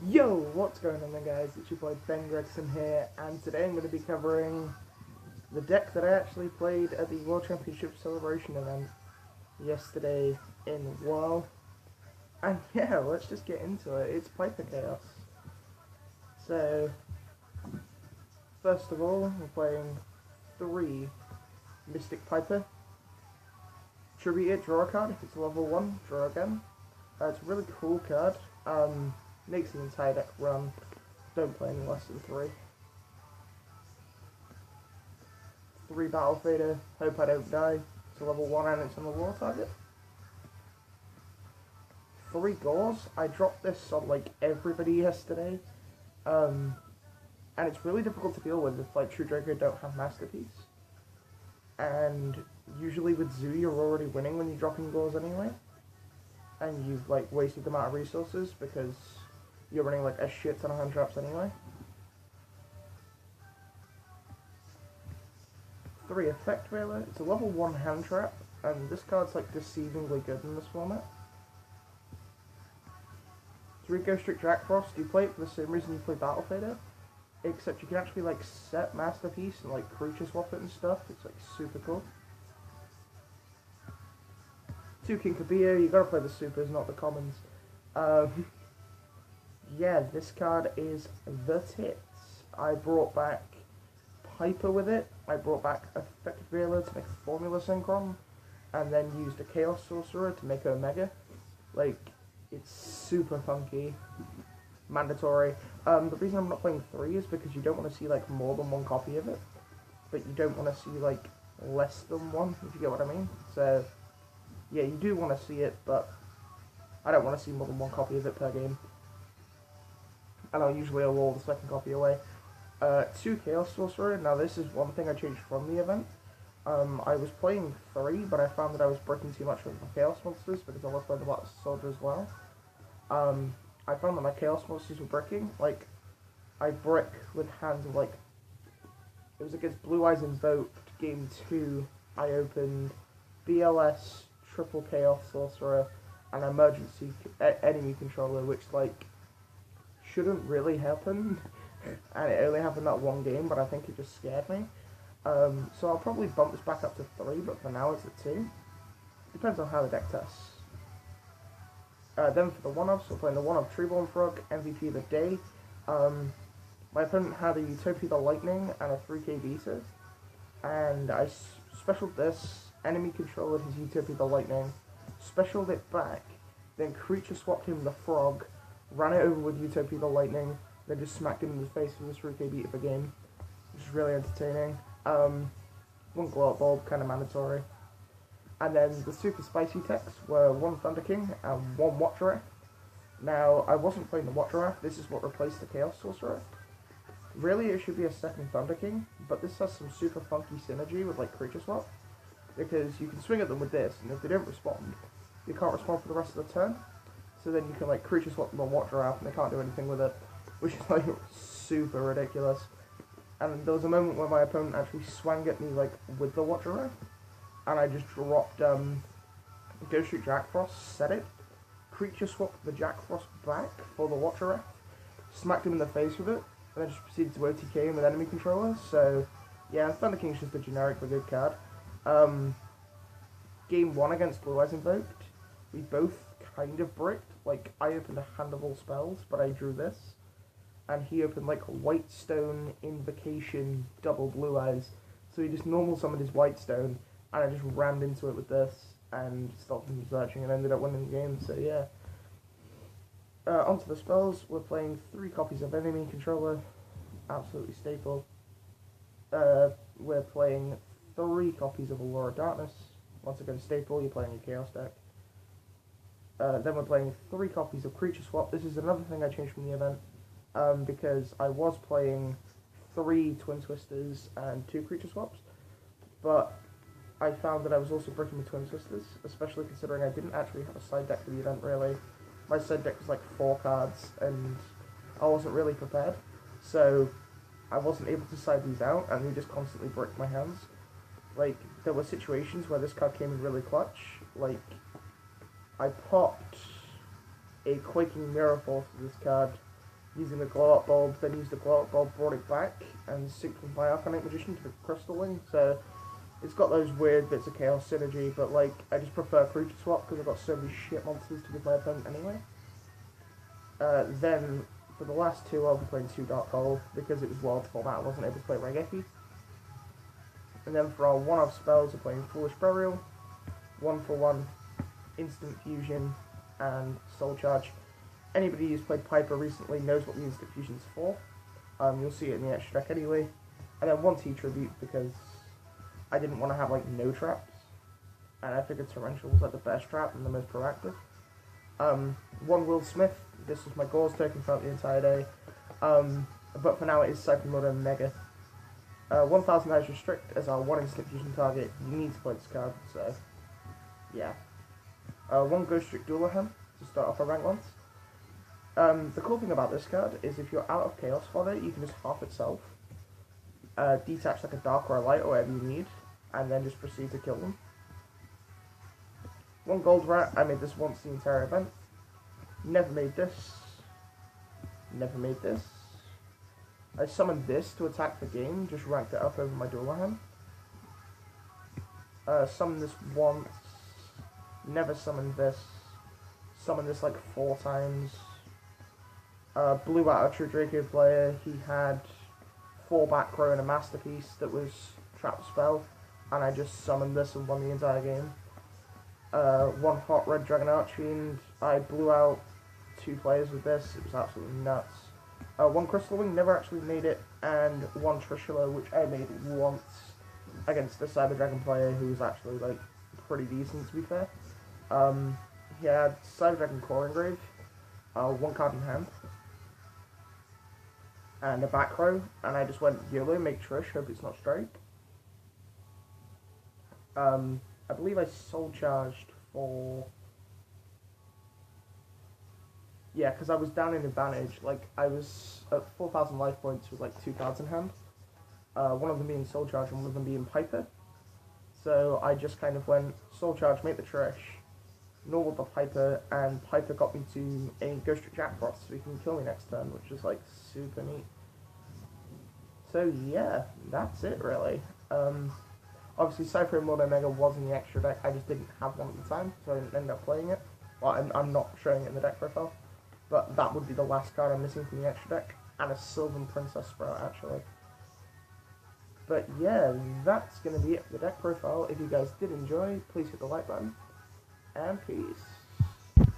Yo, what's going on then guys? It's your boy Ben Gregson here, and today I'm going to be covering the deck that I actually played at the World Championship Celebration event yesterday in WoW. And yeah, let's just get into it. It's Piper Chaos. So, first of all, we're playing 3 Mystic Piper. Tribute it, draw a card. If it's a level 1, draw again. It's a really cool card. Makes the entire deck run. Don't play any less than 3. 3 Battle Fader, hope I don't die. It's a level 1 and it's on the war target. 3 Gauze, I dropped this on like everybody yesterday. And it's really difficult to deal with if like True Draco don't have Masterpiece. And usually with Zoo you're already winning when you're dropping Gauze anyway. And you've like wasted the amount of resources because you're running like a shit ton of hand traps anyway. 3 Effect Veiler, it's a level 1 hand trap, and this card's like deceivingly good in this format. 3 Ghost Trick Jack Frost, you play it for the same reason you play Battle Fader, except you can actually like set Masterpiece and like creature swap it and stuff. It's like super cool. 2 Kinkabia, you gotta play the supers, not the commons. Yeah, this card is the tits. I brought back Piper with it. I brought back Effect Veiler to make a Formula Synchron, and then used a Chaos Sorcerer to make a Omega. Like, it's super funky. Mandatory. The reason I'm not playing 3 is because you don't want to see like more than 1 copy of it, but you don't want to see like less than 1, if you get what I mean. So, yeah, you do want to see it, but I don't want to see more than 1 copy of it per game. And I'll usually roll the second copy away. 2 Chaos Sorcerer. Now this is one thing I changed from the event. I was playing 3, but I found that I was breaking too much with my Chaos Monsters because I was playing the Black Soldier as well. I found that my Chaos Monsters were bricking. Like, I brick with hands of like... It was against Blue Eyes Invoked, game 2. I opened BLS, Triple Chaos Sorcerer, and Emergency Enemy Controller, which like... shouldn't really happen, and it only happened that 1 game, but I think it just scared me. So I'll probably bump this back up to 3, but for now it's at 2. Depends on how the deck tests. Then for the 1-offs, we're playing the 1-off Treeborn Frog, MVP of the day. My opponent had a Utopia the Lightning and a 3k Vita, and I specialed this, enemy controlled his Utopia the Lightning, specialed it back, then creature swapped him the Frog, ran it over with Utopia the Lightning, then just smacked him in the face with his 3k beat of a game, which is really entertaining. 1 Glow Up Bulb, kind of mandatory. And then the super spicy techs were 1 Thunder King and 1 Watcher. Now, I wasn't playing the Watcher, this is what replaced the Chaos Sorcerer. Really, it should be a 2nd Thunder King, but this has some super funky synergy with like creature swap, because you can swing at them with this, and if they don't respond, you can't respond for the rest of the turn. So then you can like creature swap them on Watcher and they can't do anything with it, which is like super ridiculous. And there was a moment where my opponent actually swung at me like with the Watcher, and I just dropped Ghost Street Jack Frost, set it, creature swapped the Jack Frost back for the Watcher, smacked him in the face with it, and then just proceeded to OTK him with enemy controller. So yeah, Thunder King's just a generic but good card. Game 1 against Blue Eyes Invoked, we both kind of bricked. Like, I opened a hand of all spells, but I drew this, and he opened like Whitestone, Invocation, double Blue Eyes, so he just normal summoned his Whitestone, and I just rammed into it with this, and stopped him from searching, and ended up winning the game, so yeah. Onto the spells, we're playing 3 copies of Enemy Controller, absolutely staple. We're playing 3 copies of Aurora Darkness, once again staple, you're playing a Chaos deck. Then we're playing 3 copies of Creature Swap. This is another thing I changed from the event, because I was playing 3 Twin Twisters and 2 Creature Swaps, but I found that I was also breaking the Twin Twisters, especially considering I didn't actually have a side deck for the event, really. My side deck was like 4 cards, and I wasn't really prepared, so I wasn't able to side these out, and we just constantly bricked my hands. Like, there were situations where this card came in really clutch, like, I popped a Quaking Mirror Force with this card using the glow up bulb, then used the glow up bulb, brought it back, and synced with my Arcanite Magician to the Crystal Wing. So it's got those weird bits of Chaos synergy, but like I just prefer creature swap because I've got so many shit monsters to give my opponent anyway. Then for the last two, I'll be playing 2 Dark Hole because it was world format. I wasn't able to play Raigeki. And then for our one-off spells, I'm playing Foolish Burial, 1-for-1, Instant Fusion, and Soul Charge. Anybody who's played Piper recently knows what the Instant Fusion's for. You'll see it in the extra deck anyway. And then 1 T-Tribute because I didn't want to have like no traps. And I figured Torrential was like the best trap and the most proactive. 1 Will Smith, this was my Gauze token throughout the entire day. But for now it is Siphon Mode and Mega. 1000 Eyes Restrict as our 1 Instant Fusion target. You need to play this card, so yeah. 1 Ghost Trick Dualahan to start off our rank ones. The cool thing about this card is if you're out of Chaos Fodder, you can just half itself, detach like a Dark or a Light or whatever you need, and then just proceed to kill them. 1 Gold Rat, I made this once the entire event. Never made this. Never made this. I summoned this to attack the game, just ranked it up over my Dualahan. Summoned this once. Never summoned this. Summoned this like 4 times. Blew out a True Draco player. He had 4 back row and a Masterpiece that was Trap Spell, and I just summoned this and won the entire game. 1 Hot Red Dragon Archfiend. I blew out 2 players with this. It was absolutely nuts. 1 Crystal Wing, never actually made it, and 1 Trishula, which I made once against a Cyber Dragon player who was actually like pretty decent, to be fair. He had Cyber Dragon Core Engrave, 1 card in hand, and a back row, and I just went YOLO, make Trish, hope it's not straight. I believe I soul charged for... Yeah, because I was down in advantage. Like, I was at 4,000 life points with like 2 cards in hand. One of them being Soul Charge and one of them being Piper. So I just kind of went Soul Charge, make the Trish, normal the Piper, and Piper got me to a Ghost Trick Jackpot so he can kill me next turn, which is like super neat. So yeah, that's it really. Obviously Cypher Mode Omega was in the extra deck, I just didn't have one at the time, so I didn't end up playing it. Well, I'm not showing it in the deck profile. But that would be the last card I'm missing from the extra deck, and a Sylvan Princess Sprout, actually. But yeah, that's going to be it for the deck profile. If you guys did enjoy, please hit the like button, and peace.